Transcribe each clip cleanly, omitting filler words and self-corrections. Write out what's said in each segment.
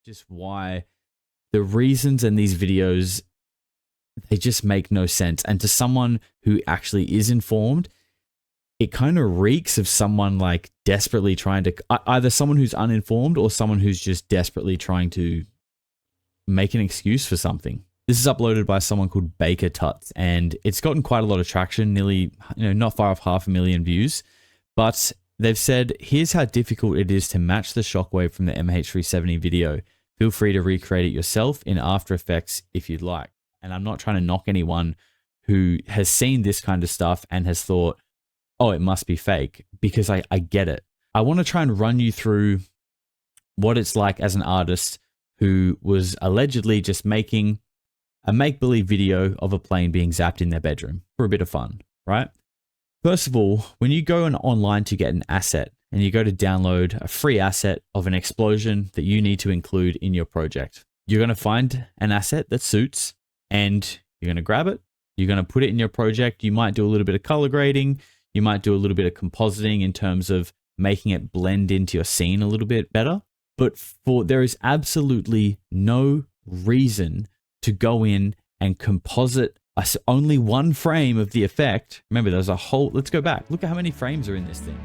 just why the reasons in these videos, they just make no sense. And to someone who actually is informed, it kind of reeks of someone like desperately trying to, either someone who's uninformed or someone who's just desperately trying to make an excuse for something. This is uploaded by someone called Baker Tuts, and it's gotten quite a lot of traction, nearly, not far off 500,000 views. But they've said, here's how difficult it is to match the shockwave from the MH370 video. Feel free to recreate it yourself in After Effects if you'd like. And I'm not trying to knock anyone who has seen this kind of stuff and has thought, oh, it must be fake, because I get it. I want to try and run you through what it's like as an artist who was allegedly just making a make-believe video of a plane being zapped in their bedroom for a bit of fun, right? First of all, when you go online to get an asset and you go to download a free asset of an explosion that you need to include in your project, you're going to find an asset that suits and you're going to grab it. You're going to put it in your project. You might do a little bit of color grading. You might do a little bit of compositing in terms of making it blend into your scene a little bit better. But there is absolutely no reason to go in and composite only one frame of the effect. Remember, there's a whole, let's go back. Look at how many frames are in this thing.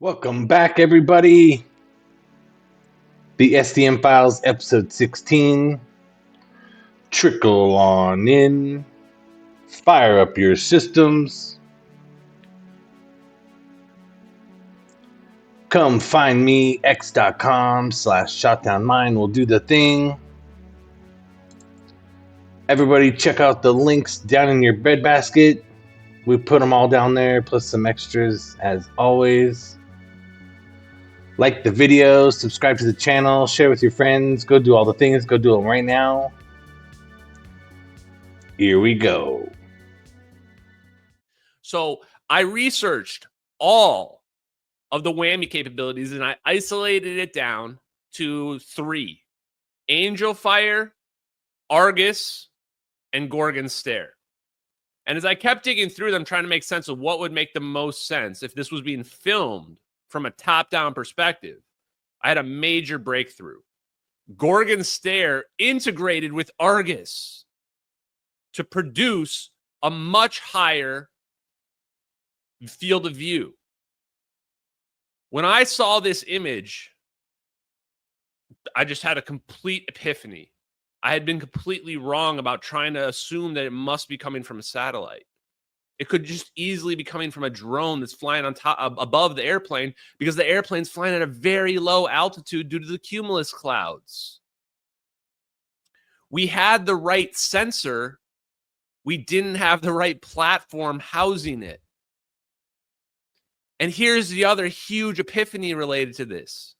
Welcome back, everybody. The sDm Files, episode 16. Trickle on in. Fire up your systems. Come find me, x.com/shotdownmine will do the thing. Everybody check out the links down in your breadbasket. We put them all down there, plus some extras as always. Like the video, subscribe to the channel, share with your friends, go do all the things, go do them right now. Here we go. So I researched all of the whammy capabilities and I isolated it down to 3: Angel Fire, Argus, and Gorgon Stare. And as I kept digging through them, trying to make sense of what would make the most sense if this was being filmed from a top-down perspective, I had a major breakthrough. Gorgon Stare integrated with Argus to produce a much higher field of view. When I saw this image, I just had a complete epiphany. I had been completely wrong about trying to assume that it must be coming from a satellite. It could just easily be coming from a drone that's flying on top above the airplane, because the airplane's flying at a very low altitude due to the cumulus clouds. We had the right sensor. We didn't have the right platform housing it. And here's the other huge epiphany related to this,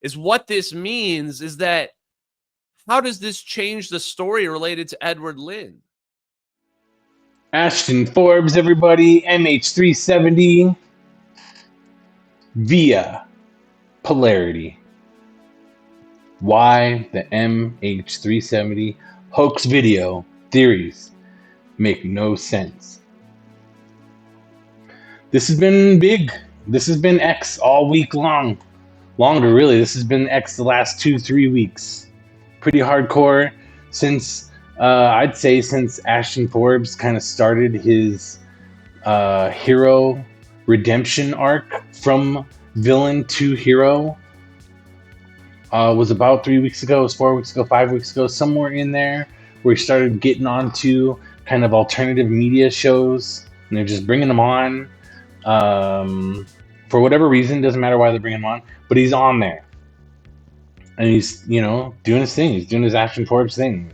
is what this means is that how does this change the story related to Edward Lynn? Ashton Forbes, everybody, MH370 via Polarity. Why the MH370 hoax video theories make no sense. This has been big. This has been X all week long. Longer, really. This has been X the last 2-3 weeks. Pretty hardcore since, I'd say, since Ashton Forbes kind of started his hero redemption arc from villain to hero. Was about 3 weeks ago, it was 4 weeks ago, 5 weeks ago, somewhere in there, where he started getting onto kind of alternative media shows, and they're just bringing them on for whatever reason. Doesn't matter why they're bringing him on, but he's on there, and he's doing his thing. He's doing his Ashton Forbes thing.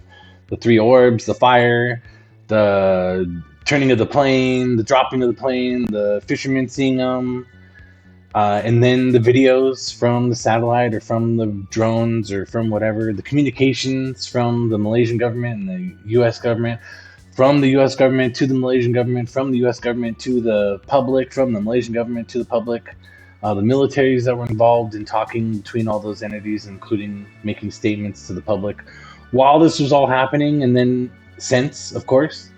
The 3 orbs, the fire, the turning of the plane, the dropping of the plane, the fishermen seeing them. And then the videos from the satellite or from the drones or from whatever, the communications from the Malaysian government and the U.S. government, from the U.S. government to the Malaysian government, from the U.S. government to the public, from the Malaysian government to the public, the militaries that were involved in talking between all those entities, including making statements to the public. while this was all happening, and then since, of course.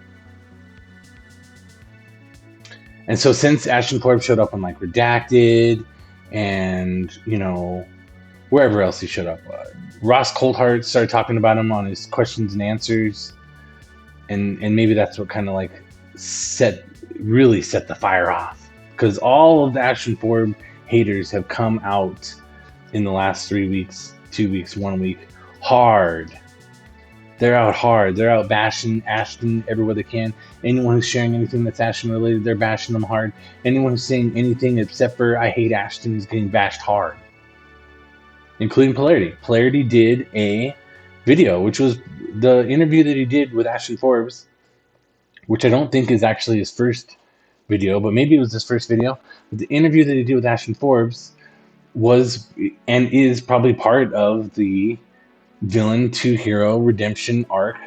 And so since Ashton Forbes showed up on like Redacted and, you know, wherever else he showed up, Ross Coulthart started talking about him on his questions and answers. And maybe that's what kind of like really set the fire off. Because all of the Ashton Forbes haters have come out in the last 3 weeks, 2 weeks, 1 week, hard. They're out hard. They're out bashing Ashton everywhere they can. Anyone who's sharing anything that's Ashton related, they're bashing them hard. Anyone who's saying anything except for I hate Ashton is getting bashed hard. Including Polarity. Polarity did a video, which was the interview that he did with Ashton Forbes, which I don't think is actually his first video, but maybe it was his first video. But the interview that he did with Ashton Forbes was and is probably part of the villain to hero redemption arc.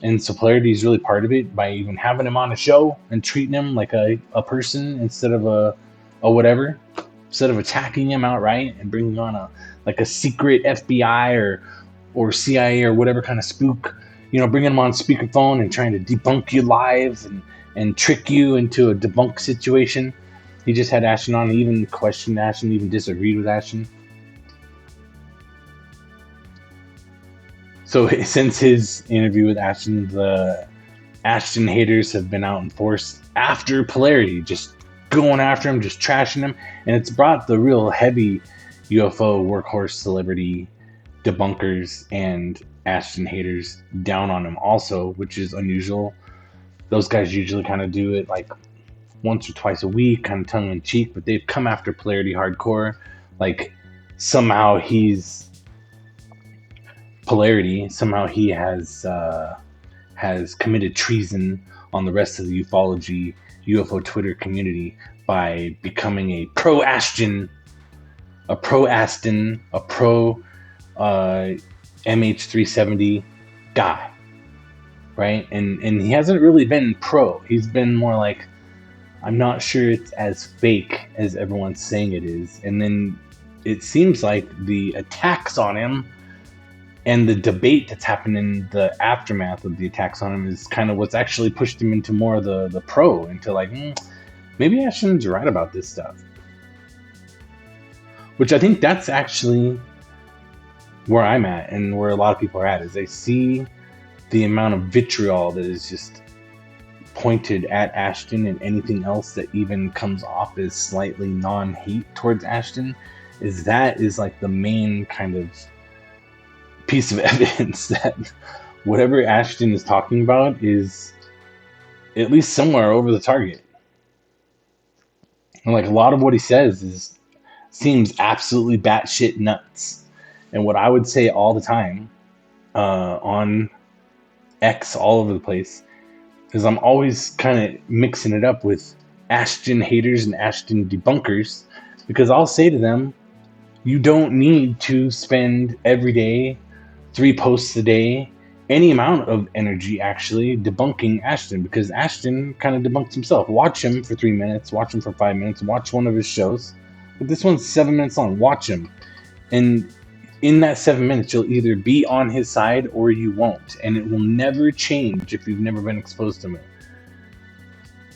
And so Polarity is really part of it by even having him on a show and treating him like a person instead of a whatever. Instead of attacking him outright and bringing on a secret FBI or CIA or whatever kind of spook, you know, bringing him on speakerphone and trying to debunk you live and trick you into a debunk situation. He just had Ashton on. He even questioned Ashton, even disagreed with Ashton. So since his interview with Ashton, the Ashton haters have been out in force after Polarity, just going after him, just trashing him. And it's brought the real heavy UFO workhorse celebrity debunkers and Ashton haters down on him also, which is unusual. Those guys usually kind of do it like once or twice a week, kind of tongue in cheek, but they've come after Polarity hardcore. Like somehow he's Polarity, somehow he has committed treason on the rest of the ufology UFO Twitter community by becoming a pro Ashton, a pro MH370 guy, right? And he hasn't really been pro. He's been more like, I'm not sure it's as fake as everyone's saying it is. And then it seems like the attacks on him and the debate that's happened in the aftermath of the attacks on him is kind of what's actually pushed him into more of the pro, into like, maybe Ashton's right about this stuff. Which I think that's actually where I'm at and where a lot of people are at, is they see the amount of vitriol that is just pointed at Ashton, and anything else that even comes off as slightly non-hate towards Ashton is like the main kind of piece of evidence that whatever Ashton is talking about is at least somewhere over the target. And like a lot of what he says seems absolutely batshit nuts. And what I would say all the time on X all over the place is I'm always kind of mixing it up with Ashton haters and Ashton debunkers, because I'll say to them, you don't need to spend every day 3 posts a day, any amount of energy actually debunking Ashton, because Ashton kind of debunks himself. Watch him for 3 minutes, watch him for 5 minutes, watch one of his shows. But this one's 7 minutes long. Watch him. And in that 7 minutes, you'll either be on his side or you won't. And it will never change if you've never been exposed to him.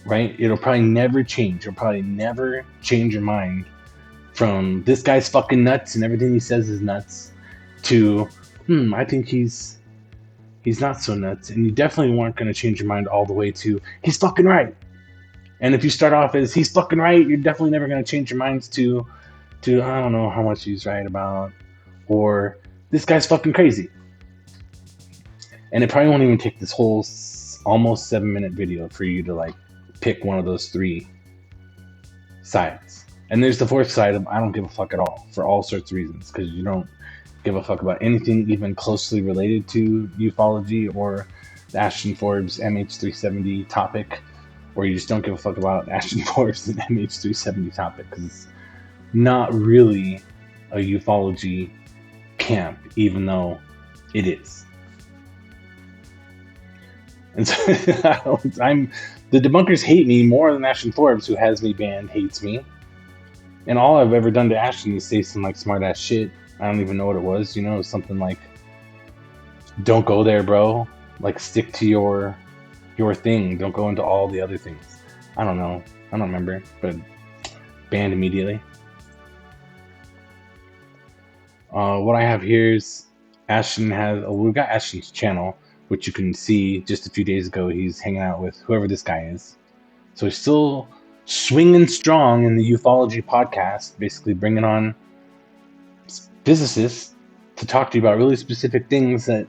Right? It'll probably never change. You'll probably never change your mind from this guy's fucking nuts and everything he says is nuts to I think he's not so nuts. And you definitely weren't going to change your mind all the way to he's fucking right. And if you start off as he's fucking right, you're definitely never going to change your minds to I don't know how much he's right about, or this guy's fucking crazy. And it probably won't even take this whole almost 7-minute video for you to like pick one of those 3 sides. And there's the 4th side of I don't give a fuck at all, for all sorts of reasons, because you don't give a fuck about anything even closely related to ufology or the Ashton Forbes MH370 topic, or you just don't give a fuck about Ashton Forbes and MH370 topic because it's not really a ufology camp, even though it is. And so the debunkers hate me more than Ashton Forbes, who has me banned, hates me. And all I've ever done to Ashton is say some like smart ass shit. I don't even know what it was, you know, something like, don't go there, bro. Like, stick to your thing. Don't go into all the other things. I don't know. I don't remember, but banned immediately. What I have here is Ashton has. We've got Ashton's channel, which you can see just a few days ago. He's hanging out with whoever this guy is. So he's still swinging strong in the ufology podcast, basically bringing on physicists to talk to you about really specific things that,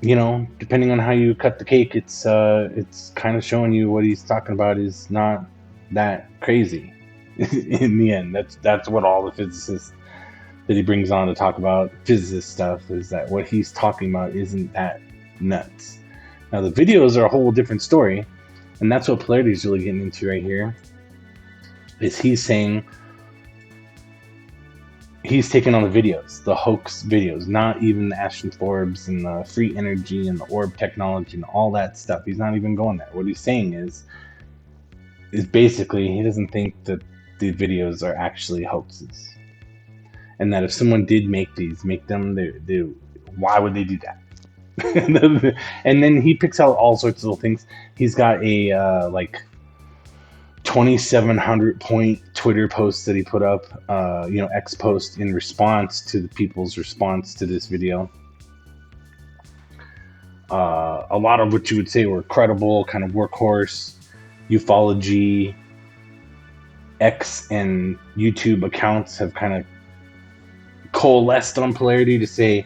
you know, depending on how you cut the cake, it's kind of showing you what he's talking about is not that crazy. In the end, that's what all the physicists that he brings on to talk about physicist stuff is, that what he's talking about isn't that nuts. Now the videos are a whole different story, and that's what Polarity is really getting into right here. Is he's saying he's taking on the videos, the hoax videos, not even the Ashton Forbes and the free energy and the orb technology and all that stuff. He's not even going there. What he's saying is basically he doesn't think that the videos are actually hoaxes, and that if someone did make them, they why would they do that? And then he picks out all sorts of little things. He's got a like 2,700 point Twitter post that he put up, X post in response to the people's response to this video. A lot of what you would say were credible, kind of workhorse ufology X and YouTube accounts have kind of coalesced on Polarity to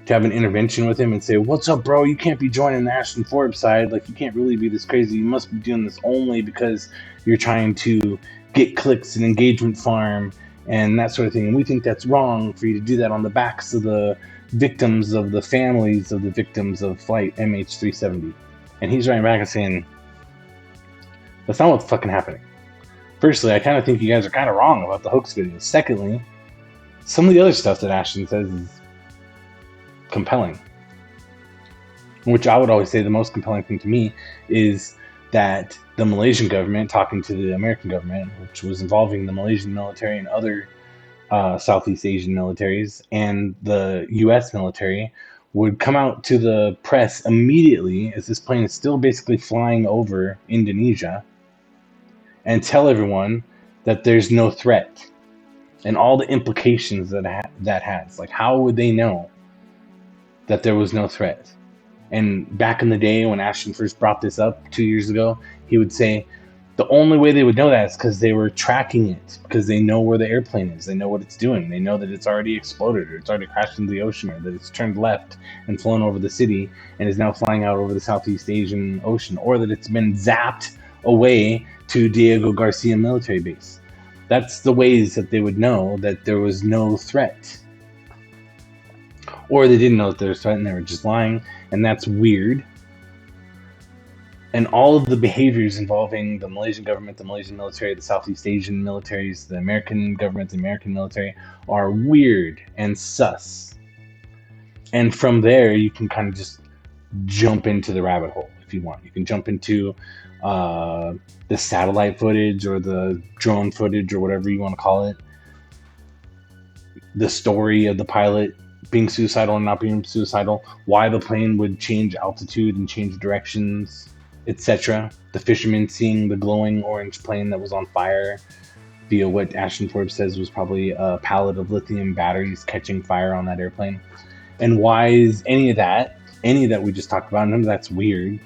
have an intervention with him and say, what's up, bro? You can't be joining the Ashton Forbes side. Like, you can't really be this crazy. You must be doing this only because you're trying to get clicks and engagement farm and that sort of thing. And we think that's wrong for you to do that on the backs of the victims, of the families of the victims of flight MH370. And he's writing back and saying, that's not what's fucking happening. Firstly, I kind of think you guys are kind of wrong about the hoax videos. Secondly, some of the other stuff that Ashton says is compelling. Which I would always say the most compelling thing to me is that the Malaysian government talking to the American government, which was involving the Malaysian military and other Southeast Asian militaries, and the US military, would come out to the press immediately as this plane is still basically flying over Indonesia and tell everyone that there's no threat and all the implications that has. Like, how would they know that there was no threat? And back in the day when Ashton first brought this up 2 years ago, he would say the only way they would know that is because they were tracking it, because they know where the airplane is, they know what it's doing, they know that it's already exploded or it's already crashed into the ocean, or that it's turned left and flown over the city and is now flying out over the Southeast Asian Ocean, or that it's been zapped away to Diego Garcia military base. That's the ways that they would know that there was no threat. Or they didn't know that there was a threat and they were just lying, and that's weird. And all of the behaviors involving the Malaysian government, the Malaysian military, the Southeast Asian militaries, the American government, the American military are weird and sus. And from there, you can kind of just jump into the rabbit hole if you want. You can jump into the satellite footage or the drone footage or whatever you want to call it. The story of the pilot being suicidal and not being suicidal, why the plane would change altitude and change directions, etc. The fisherman seeing the glowing orange plane that was on fire via what Ashton Forbes says was probably a pallet of lithium batteries catching fire on that airplane. And why is any of that we just talked about, none of that's weird.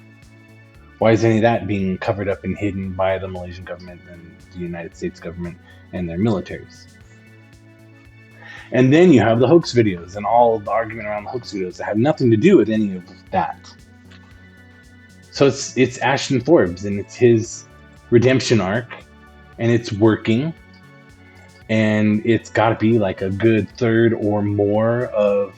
Why is any of that being covered up and hidden by the Malaysian government and the United States government and their militaries? And then you have the hoax videos and all of the argument around the hoax videos that have nothing to do with any of that. So it's Ashton Forbes, and it's his redemption arc, and it's working, and it's got to be like a good third or more of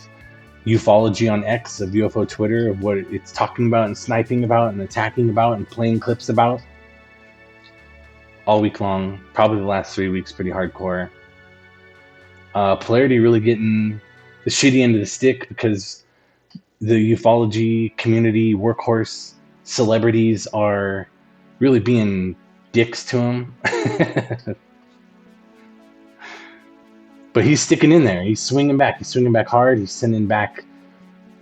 ufology on X, of UFO Twitter, of what it's talking about and sniping about and attacking about and playing clips about all week long. Probably the last 3 weeks pretty hardcore. Polarity really getting the shitty end of the stick because the ufology community workhorse celebrities are really being dicks to him. But he's sticking in there. He's swinging back. He's swinging back hard. He's sending back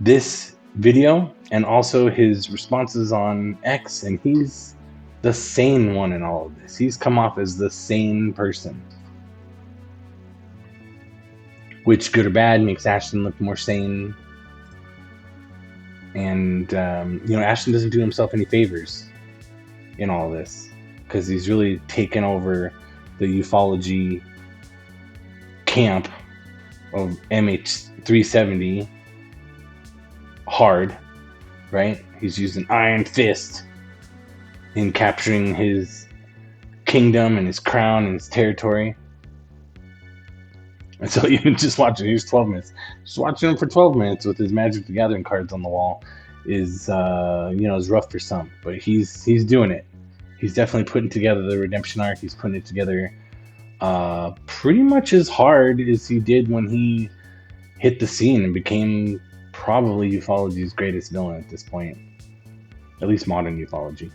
this video and also his responses on X, and he's the sane one in all of this. He's come off as the sane person, which, good or bad, makes Ashton look more sane. And Ashton doesn't do himself any favors in all this, because he's really taken over the ufology camp of MH370 hard, right? He's used an iron fist in capturing his kingdom and his crown and his territory. And so even just watching, here's 12 minutes. Just watching him for 12 minutes with his Magic the Gathering cards on the wall is rough for some, but he's doing it. He's definitely putting together the redemption arc. He's putting it together pretty much as hard as he did when he hit the scene and became probably ufology's greatest villain at this point, at least modern ufology.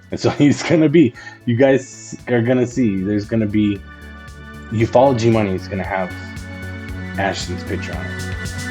And so he's gonna be, you guys are gonna see, there's gonna be ufology money is gonna have Ashton's picture on it.